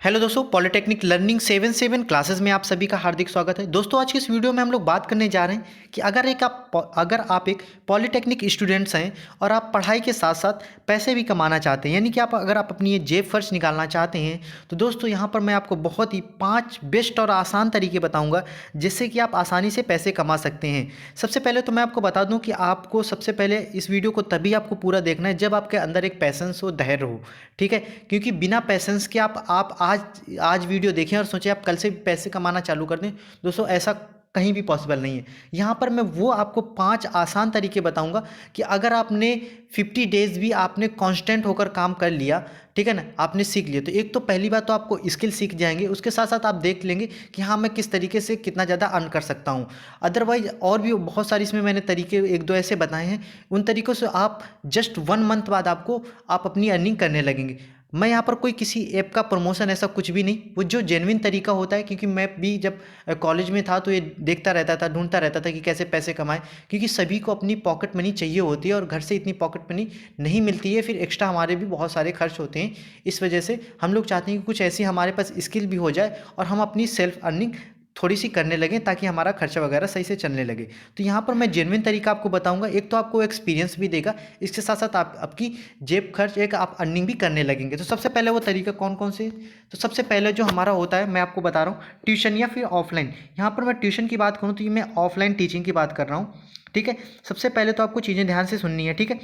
Hello दोस्तों, polytechnic learning 77 classes में आप सभी का हार्दिक स्वागत है। दोस्तों, आज की इस वीडियो में हम लोग बात करने जा रहे हैं कि अगर आप एक पॉलिटेक्निक स्टूडेंट्स हैं और आप पढ़ाई के साथ साथ पैसे भी कमाना चाहते हैं, यानी कि अगर आप अपनी ये जेब खर्च निकालना चाहते हैं, तो दोस्तों यहाँ पर मैं आपको बहुत ही 5 बेस्ट और आसान तरीके बताऊँगा जिससे कि आप आसानी से पैसे कमा सकते हैं। सबसे पहले तो मैं आपको बता दूँ कि आपको सबसे पहले इस वीडियो को तभी आपको पूरा देखना है जब आपके अंदर एक पैसेंस हो, धैर्य हो। ठीक है, क्योंकि बिना पैसेंस के आप आज वीडियो देखें और सोचें आप कल से पैसे कमाना चालू कर दें, दोस्तों ऐसा कहीं भी पॉसिबल नहीं है। यहाँ पर मैं वो आपको 5 आसान तरीके बताऊंगा कि अगर आपने 50 डेज भी आपने कांस्टेंट होकर काम कर लिया, ठीक है ना, आपने सीख लिया, तो एक तो पहली बात तो आपको स्किल सीख जाएंगे, उसके साथ साथ आप देख लेंगे कि हाँ मैं किस तरीके से कितना ज़्यादा अर्न कर सकता हूँ। अदरवाइज और भी बहुत सारी इसमें मैंने तरीके एक दो ऐसे बताए हैं, उन तरीक़ों से आप जस्ट 1 मंथ बाद आप अपनी अर्निंग करने लगेंगे। मैं यहाँ पर कोई किसी ऐप का प्रमोशन ऐसा कुछ भी नहीं, वो जो जेन्युइन तरीका होता है, क्योंकि मैं भी जब कॉलेज में था तो ये देखता रहता था, ढूंढता रहता था कि कैसे पैसे कमाएं, क्योंकि सभी को अपनी पॉकेट मनी चाहिए होती है और घर से इतनी पॉकेट मनी नहीं मिलती है, फिर एक्स्ट्रा हमारे भी बहुत सारे खर्च होते हैं। इस वजह से हम लोग चाहते हैं कि कुछ ऐसी हमारे पास स्किल भी हो जाए और हम अपनी सेल्फ अर्निंग थोड़ी सी करने लगें ताकि हमारा खर्चा वगैरह सही से चलने लगे। तो यहाँ पर मैं जेन्युइन तरीका आपको बताऊंगा, एक तो आपको एक्सपीरियंस भी देगा, इसके साथ साथ आपकी जेब खर्च एक आप अर्निंग भी करने लगेंगे। तो सबसे पहले वो तरीका कौन कौन से, तो सबसे पहले जो हमारा होता है मैं आपको बता रहा हूँ, ट्यूशन या फिर ऑफलाइन। यहाँ पर मैं ट्यूशन की बात करूँ तो ये मैं ऑफलाइन टीचिंग की बात कर रहा हूँ। ठीक है, सबसे पहले तो आपको चीज़ें ध्यान से सुननी है। ठीक है,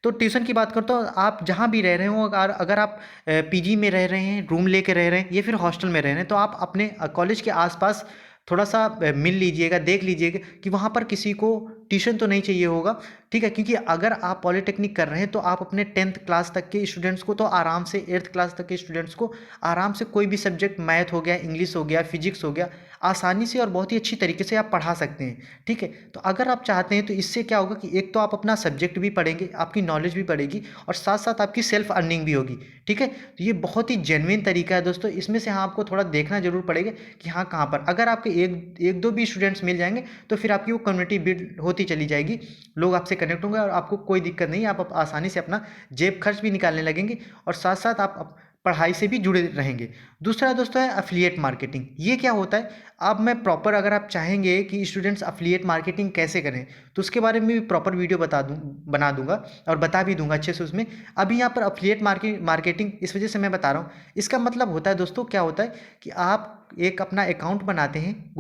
तो ट्यूशन की बात करता हूँ, आप जहाँ भी रह रहे हो, अगर आप पीजी में रह रहे हैं, रूम लेके रह रहे हैं या फिर हॉस्टल में रह रहे हैं, तो आप अपने कॉलेज के आसपास थोड़ा सा मिल लीजिएगा, देख लीजिएगा कि वहाँ पर किसी को ट्यूशन तो नहीं चाहिए होगा। ठीक है, क्योंकि अगर आप पॉलिटेक्निक कर रहे हैं तो आप अपने 10th क्लास तक के स्टूडेंट्स को तो आराम से, 8th क्लास तक के स्टूडेंट्स को आराम से कोई भी सब्जेक्ट, मैथ हो गया, इंग्लिश हो गया, फिजिक्स हो गया, आसानी से और बहुत ही अच्छी तरीके से आप पढ़ा सकते हैं। ठीक है, तो अगर आप चाहते हैं तो इससे क्या होगा कि एक तो आप अपना सब्जेक्ट भी पढ़ेंगे, आपकी नॉलेज भी बढ़ेगी और साथ साथ आपकी सेल्फ अर्निंग भी होगी। ठीक है, तो ये बहुत ही जेन्युइन तरीका है दोस्तों। इसमें से हाँ आपको थोड़ा देखना जरूर पड़ेगा कि हाँ कहाँ पर, अगर आपके एक दो भी स्टूडेंट्स मिल जाएंगे तो फिर आपकी वो कम्युनिटी बिल्ड होती चली जाएगी, लोग आपसे कनेक्ट होंगे और आपको कोई दिक्कत नहीं है, आप आसानी से अपना जेब खर्च भी निकालने लगेंगे और साथ साथ आप पढ़ाई से भी जुड़े रहेंगे। दूसरा दोस्तों है एफिलिएट मार्केटिंग। ये क्या होता है, अब मैं प्रॉपर, अगर आप चाहेंगे कि स्टूडेंट्स एफिलिएट मार्केटिंग कैसे करें तो उसके बारे में भी प्रॉपर वीडियो बना दूंगा और बता भी दूंगा अच्छे से उसमें। अभी यहाँ पर एफिलिएट मार्केटिंग इस वजह से मैं बता रहा हूँ, इसका मतलब होता है दोस्तों, क्या होता है कि आप एक अपना अकाउंट बनाते हैं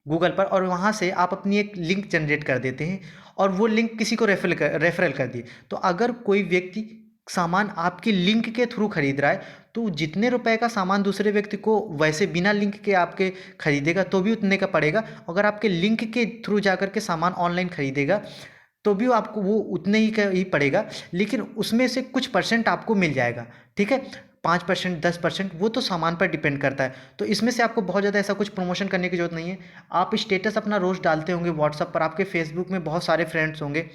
गूगल पर और वहाँ से आप अपनी एक लिंक जनरेट कर देते हैं और वो लिंक किसी को रेफरल कर दिए, तो अगर कोई व्यक्ति सामान आपके लिंक के थ्रू खरीद रहा है तो जितने रुपए का सामान दूसरे व्यक्ति को वैसे बिना लिंक के आपके खरीदेगा तो भी उतने का पड़ेगा। अगर आपके लिंक के थ्रू जा करके सामान ऑनलाइन खरीदेगा तो भी आपको वो उतने ही का ही पड़ेगा, लेकिन उसमें से कुछ परसेंट आपको मिल जाएगा। ठीक है, 5%, 10%, वो तो सामान पर डिपेंड करता है। तो इसमें से आपको बहुत ज़्यादा ऐसा कुछ प्रमोशन करने की जरूरत नहीं है। आप स्टेटस अपना रोज़ डालते होंगे व्हाट्सअप पर, आपके फेसबुक में बहुत सारे फ्रेंड्स होंगे,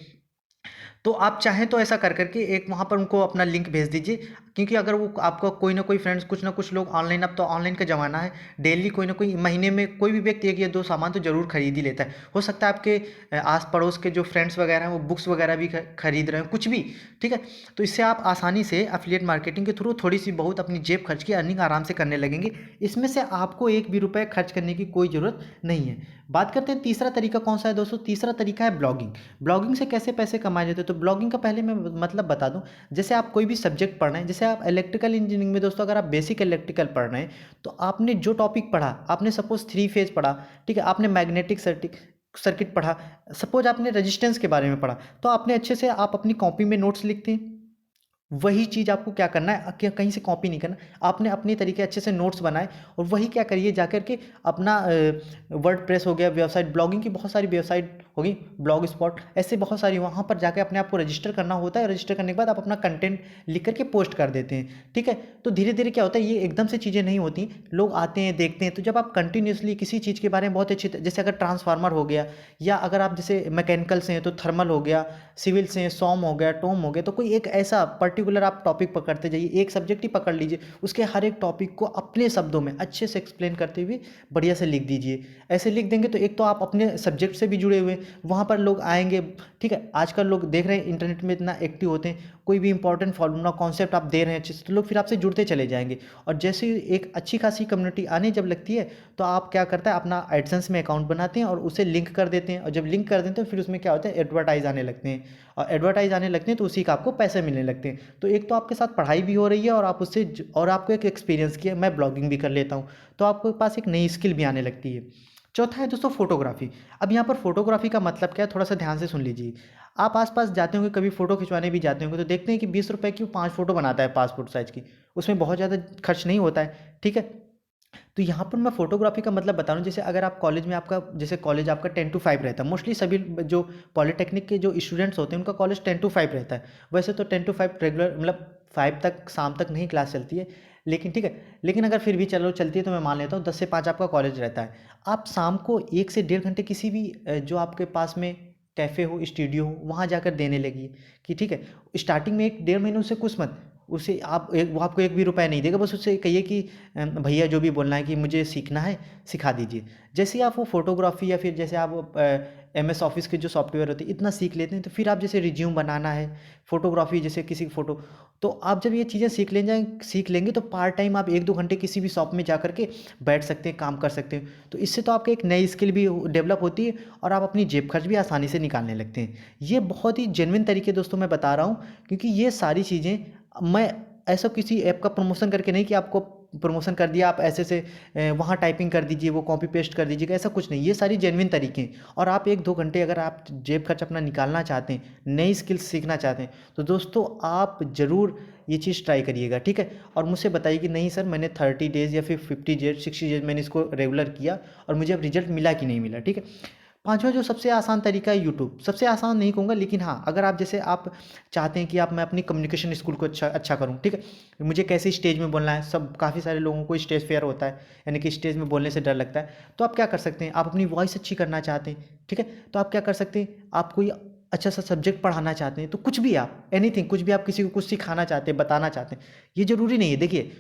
तो आप चाहें तो ऐसा कर करके एक वहाँ पर उनको अपना लिंक भेज दीजिए, क्योंकि अगर वो आपका कोई ना कोई फ्रेंड्स, कुछ ना कुछ लोग ऑनलाइन, अब तो ऑनलाइन का ज़माना है, डेली कोई ना कोई, महीने में कोई भी व्यक्ति एक या दो सामान तो ज़रूर खरीद ही लेता है। हो सकता है आपके आस पड़ोस के जो फ्रेंड्स वगैरह हैं वो बुक्स वगैरह भी खरीद रहे हैं, कुछ भी। ठीक है, तो इससे आप आसानी से एफिलिएट मार्केटिंग के थ्रू थोड़ी सी बहुत अपनी जेब खर्च की अर्निंग आराम से करने लगेंगे। इसमें से आपको एक भी रुपये खर्च करने की कोई ज़रूरत नहीं है। बात करते हैं तीसरा तरीका कौन सा है दोस्तों। तीसरा तरीका है ब्लॉगिंग। ब्लॉगिंग से कैसे पैसे कमाए जाते हैं, तो ब्लॉगिंग का पहले मैं मतलब बता दूं, जैसे आप कोई भी सब्जेक्ट पढ़ रहे हैं, जैसे आप इलेक्ट्रिकल इंजीनियरिंग में दोस्तों अगर आप बेसिक इलेक्ट्रिकल पढ़ रहे हैं तो आपने जो टॉपिक पढ़ा, आपने सपोज 3 फेज पढ़ा, ठीक है, आपने मैग्नेटिक सर्किट पढ़ा, सपोज आपने रेजिस्टेंस के बारे में पढ़ा, तो आपने अच्छे से आप अपनी कॉपी में नोट्स लिखते हैं, वही चीज़ आपको क्या करना है, कहीं से कॉपी नहीं करना, आपने अपने तरीके अच्छे से नोट्स बनाए और वही क्या करिए जाकर के अपना वर्ड प्रेस हो गया, वेबसाइट, ब्लॉगिंग की बहुत सारी वेबसाइट होगी, ब्लॉग स्पॉट, ऐसे बहुत सारी, वहाँ पर जाकर अपने आप को रजिस्टर करना होता है। रजिस्टर करने के बाद आप अपना कंटेंट लिख करके पोस्ट कर देते हैं। ठीक है, तो धीरे धीरे क्या होता है, ये एकदम से चीज़ें नहीं होती, लोग आते हैं देखते हैं, तो जब आप कंटिन्यूसली किसी चीज़ के बारे में बहुत अच्छी, जैसे अगर ट्रांसफार्मर हो गया, या अगर आप जैसे मैकेनिकल से हैं तो थर्मल हो गया, सिविल से हैं सॉम हो गया, टोम हो गया, तो कोई एक ऐसा पर्टिकुलर आप टॉपिक पकड़ते जाइए, एक सब्जेक्ट ही पकड़ लीजिए, उसके हर एक टॉपिक को अपने शब्दों में अच्छे से एक्सप्लेन करते हुए बढ़िया से लिख दीजिए। ऐसे लिख देंगे तो एक तो आप अपने सब्जेक्ट से भी जुड़े हुए, वहाँ पर लोग आएंगे। ठीक है, आजकल लोग देख रहे हैं इंटरनेट में इतना एक्टिव होते हैं, कोई भी इंपॉर्टेंट फॉर्मूला कॉन्सेप्ट आप दे रहे हैं अच्छे से, तो लोग फिर आपसे जुड़ते चले जाएंगे। और जैसे ही एक अच्छी खासी कम्युनिटी आने जब लगती है, तो आप क्या करता है, अपना एडसेंस में अकाउंट बनाते हैं और उसे लिंक कर देते हैं। और जब लिंक कर देते हैं, फिर उसमें क्या होता है, एडवर्टाइज आने लगते हैं। और एडवर्टाइज आने लगते हैं तो उसी का आपको पैसे मिलने लगते हैं। तो एक तो आपके साथ पढ़ाई भी हो रही है, और आप उससे और आपको एक एक्सपीरियंस किया, मैं ब्लॉगिंग भी कर लेता हूँ, तो आपके पास एक नई स्किल भी आने लगती है। चौथा है दोस्तों फोटोग्राफी। अब यहाँ पर फोटोग्राफी का मतलब क्या है, थोड़ा सा ध्यान से सुन लीजिए। आप आसपास जाते होंगे, कभी फोटो खिंचवाने भी जाते होंगे, तो देखते हैं कि 20 रुपए की वो 5 फोटो बनाता है पासपोर्ट साइज की। उसमें बहुत ज़्यादा खर्च नहीं होता है। ठीक है, तो यहाँ पर मैं फोटोग्राफी का मतलब बता रहा हूँ, जैसे अगर आप कॉलेज में, आपका जैसे कॉलेज आपका 10 to 5 रहता है, मोस्टली सभी जो पॉलिटेक्निक के जो स्टूडेंट्स होते हैं उनका कॉलेज 10 to 5 रहता है। वैसे तो 10 to 5 रेगुलर, मतलब 5 तक, शाम तक नहीं क्लास चलती है, लेकिन ठीक है, लेकिन अगर फिर भी चलो चलती है तो मैं मान लेता हूँ 10 से 5 आपका कॉलेज रहता है। आप शाम को 1 से 1.5 घंटे किसी भी जो आपके पास में कैफ़े हो, स्टूडियो हो, वहाँ जाकर देने लगी कि ठीक है, स्टार्टिंग में 1 1.5 महीने उससे कुछ मत, उसे आप एक, वो आपको एक भी रुपया नहीं देगा, बस उससे कहिए कि भैया जो भी बोलना है कि मुझे सीखना है, सिखा दीजिए। जैसे ही आप वो फोटोग्राफी या फिर जैसे आप MS ऑफिस के जो सॉफ्टवेयर होते हैं इतना सीख लेते हैं, तो फिर आप जैसे रिज्यूम बनाना है, फोटोग्राफी जैसे किसी की फ़ोटो, तो आप जब ये चीज़ें सीख लेंगे तो पार्ट टाइम आप 1 2 घंटे किसी भी शॉप में जा कर के बैठ सकते हैं, काम कर सकते हैं। तो इससे तो आपकी एक नई स्किल भी डेवलप होती है, और आप अपनी जेब खर्च भी आसानी से निकालने लगते हैं। ये बहुत ही जेन्युइन तरीके दोस्तों मैं बता रहा हूँ, क्योंकि ये सारी चीज़ें मैं ऐसा किसी ऐप का प्रमोशन करके नहीं, कि आपको प्रमोशन कर दिया आप ऐसे से वहाँ टाइपिंग कर दीजिए, वो कॉपी पेस्ट कर दीजिएगा, ऐसा कुछ नहीं। ये सारी जेन्युइन तरीके हैं, और आप 1 2 घंटे अगर आप जेब खर्च अपना निकालना चाहते हैं, नई स्किल्स सीखना चाहते हैं, तो दोस्तों आप ज़रूर ये चीज़ ट्राई करिएगा। ठीक है, और मुझसे बताइए कि नहीं सर, मैंने 30 डेज़ या फिर 50 डेज 60 डेज मैंने इसको रेगुलर किया और मुझे अब रिजल्ट मिला कि नहीं मिला। ठीक है, पाँचवा जो सबसे आसान तरीका है, यूट्यूब। सबसे आसान नहीं कहूँगा, लेकिन हाँ, अगर आप जैसे आप चाहते हैं कि मैं अपनी कम्युनिकेशन स्किल को अच्छा करूँ, ठीक है, मुझे कैसे स्टेज में बोलना है, सब काफ़ी सारे लोगों को स्टेज फेयर होता है, यानी कि स्टेज में बोलने से डर लगता है। तो आप क्या कर सकते हैं, आप अपनी वॉइस अच्छी करना चाहते हैं, ठीक है, तो आप क्या कर सकते हैं, आप कोई अच्छा सा सब्जेक्ट पढ़ाना चाहते हैं, तो कुछ भी आप एनीथिंग, कुछ भी आप किसी को कुछ सिखाना चाहते हैं, बताना चाहते हैं, ये ज़रूरी नहीं है। देखिए,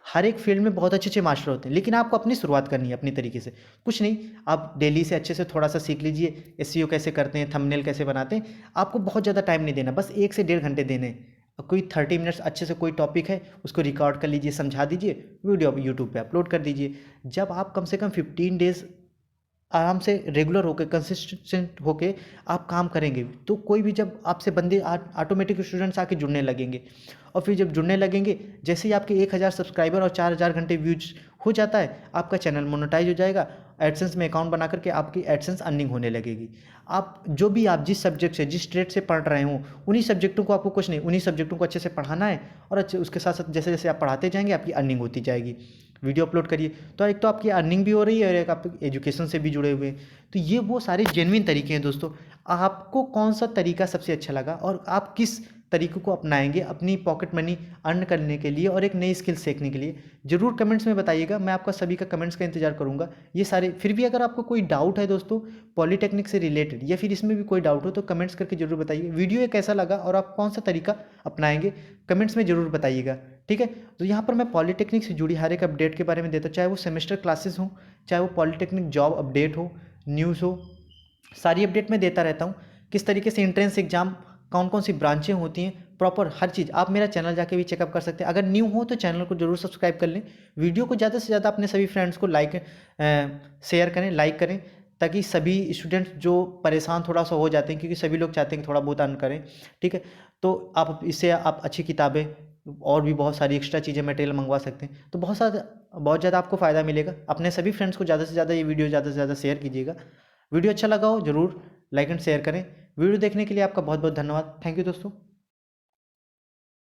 हर एक फील्ड में बहुत अच्छे अच्छे मास्टर होते हैं, लेकिन आपको अपनी शुरुआत करनी है अपनी तरीके से। कुछ नहीं, आप डेली से अच्छे से थोड़ा सा सीख लीजिए, SEO कैसे करते हैं, थंबनेल कैसे बनाते हैं। आपको बहुत ज़्यादा टाइम नहीं देना, बस 1 से 1.5 घंटे देने हैं। कोई 30 मिनट्स अच्छे से कोई टॉपिक है, उसको रिकॉर्ड कर लीजिए, समझा दीजिए, वीडियो यूट्यूब पे अपलोड कर दीजिए। जब आप कम से कम 15 डेज आराम से रेगुलर होकर, कंसिस्टेंट होके आप काम करेंगे, तो कोई भी, जब आपसे बंदे ऑटोमेटिक स्टूडेंट्स आके जुड़ने लगेंगे, और फिर जब जुड़ने लगेंगे, जैसे ही आपके 1,000 सब्सक्राइबर और 4,000 घंटे व्यूज हो जाता है, आपका चैनल मोनेटाइज हो जाएगा। एडसेंस में अकाउंट बना करके आपकी एडसेंस अर्निंग होने लगेगी। आप जो भी, आप जिस सब्जेक्ट से, जिस ट्रेड से पढ़ रहे हो, उन्हीं सब्जेक्टों को, आपको कुछ नहीं, उन्हीं सब्जेक्टों को अच्छे से पढ़ाना है, और अच्छे उसके साथ साथ जैसे जैसे आप पढ़ाते जाएंगे, आपकी अर्निंग होती जाएगी। वीडियो अपलोड करिए, तो एक तो आपकी अर्निंग भी हो रही है, और एक आप एजुकेशन से भी जुड़े हुए हैं। तो ये वो सारे जेन्युइन तरीके हैं दोस्तों। आपको कौन सा तरीका सबसे अच्छा लगा, और आप किस तरीकों को अपनाएंगे अपनी पॉकेट मनी अर्न करने के लिए और एक नई स्किल सीखने के लिए, ज़रूर कमेंट्स में बताइएगा। मैं आपका सभी का कमेंट्स का इंतजार करूंगा। ये सारे, फिर भी अगर आपको कोई डाउट है दोस्तों पॉलीटेक्निक से रिलेटेड, या फिर इसमें भी कोई डाउट हो, तो कमेंट्स करके जरूर बताइए। वीडियो ये कैसा लगा और आप कौन सा तरीका अपनाएंगे, कमेंट्स में जरूर बताइएगा। ठीक है, तो यहाँ पर मैं पॉलीटेक्निक से जुड़ी हर एक अपडेट के बारे में देता हूँ, चाहे वो सेमेस्टर क्लासेस हो, चाहे वो पॉलीटेक्निक जॉब अपडेट हो, न्यूज़ हो, सारी अपडेट मैं देता रहता हूँ। किस तरीके से एंट्रेंस एग्जाम, कौन कौन सी ब्रांचें होती हैं, प्रॉपर हर चीज़ आप मेरा चैनल जाके भी चेकअप कर सकते हैं। अगर न्यू हो तो चैनल को जरूर सब्सक्राइब कर लें। वीडियो को ज़्यादा से ज़्यादा अपने सभी फ्रेंड्स को शेयर करें, लाइक करें, ताकि सभी स्टूडेंट्स जो परेशान थोड़ा सा हो जाते हैं, क्योंकि सभी लोग चाहते हैं कि थोड़ा बहुत अर्न करें। ठीक है, तो आप इससे आप अच्छी किताबें और भी बहुत सारी एक्स्ट्रा चीज़ें, मटेरियल मंगवा सकते हैं, तो बहुत ज़्यादा आपको फ़ायदा मिलेगा। अपने सभी फ्रेंड्स को ज़्यादा से ज़्यादा ये वीडियो ज़्यादा से ज़्यादा शेयर कीजिएगा। वीडियो अच्छा लगा हो जरूर लाइक एंड शेयर करें। वीडियो देखने के लिए आपका बहुत बहुत धन्यवाद। थैंक यू दोस्तों।